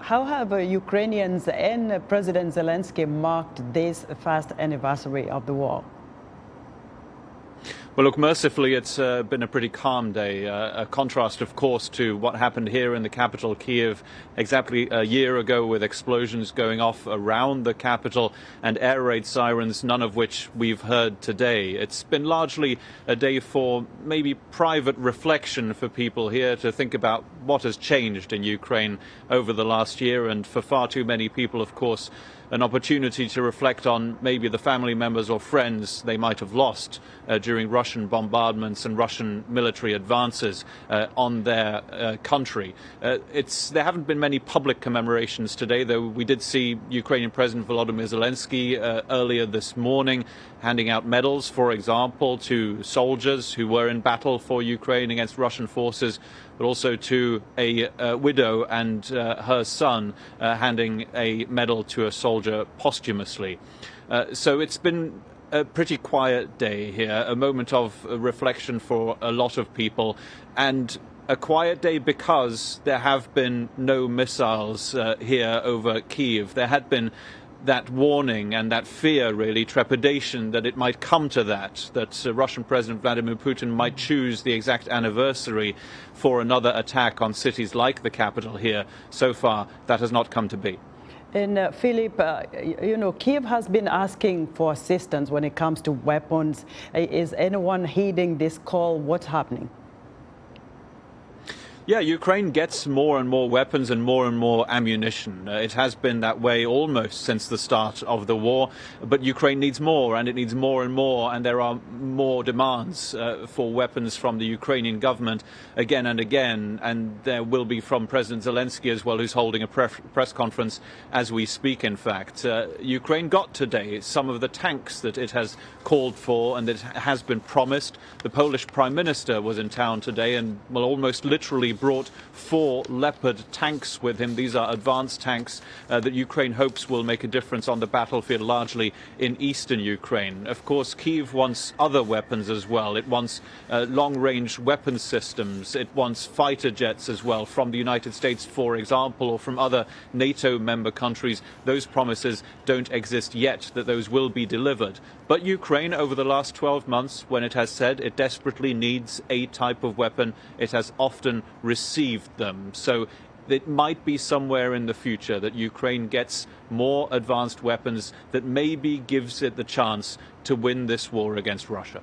How have Ukrainians and President Zelensky marked this first anniversary of the war? Well, look, mercifully, it's been a pretty calm day, a contrast, of course, to what happened here in the capital, Kiev, exactly a year ago, with explosions going off around the capital and air raid sirens, none of which we've heard today. It's been largely a day for maybe private reflection for people here to think about what has changed in Ukraine over the last year, and for far too many people, of course, an opportunity to reflect on maybe the family members or friends they might have lost during Russian bombardments and Russian military advances on their country. There haven't been many public commemorations today, though we did see Ukrainian President Volodomyr Zelensky earlier this morning handing out medals, for example, to soldiers who were in battle for Ukraine against Russian forces, but also to a widow and her son, handing a medal to a soldier posthumously. So it's been a pretty quiet day here, a moment of reflection for a lot of people, and a quiet day because there have been no missiles here over Kyiv. There had been that warning and that fear, really, trepidation that it might come to that Russian President Vladimir Putin might choose the exact anniversary for another attack on cities like the capital here. So far, that has not come to be. And Philip, Kiev has been asking for assistance when it comes to weapons. Is anyone heeding this call? What's happening? Yeah, Ukraine gets more and more weapons and more ammunition. It has been that way almost since the start of the war, but Ukraine needs more, and it needs more and more, and there are more demands for weapons from the Ukrainian government again and again, and there will be from President Zelensky as well, who's holding a press conference as we speak, in fact. Ukraine got today some of the tanks that it has called for and that has been promised. The Polish Prime Minister was in town today and will almost literally brought 4 Leopard tanks with him. These are advanced tanks that Ukraine hopes will make a difference on the battlefield, largely in eastern Ukraine. Of course, Kyiv wants other weapons as well. It wants long-range weapon systems. It wants fighter jets as well from the United States, for example, or from other NATO member countries. Those promises don't exist yet, that those will be delivered. But Ukraine, over the last 12 months, when it has said it desperately needs a type of weapon, it has often received them. So it might be somewhere in the future that Ukraine gets more advanced weapons that maybe gives it the chance to win this war against Russia.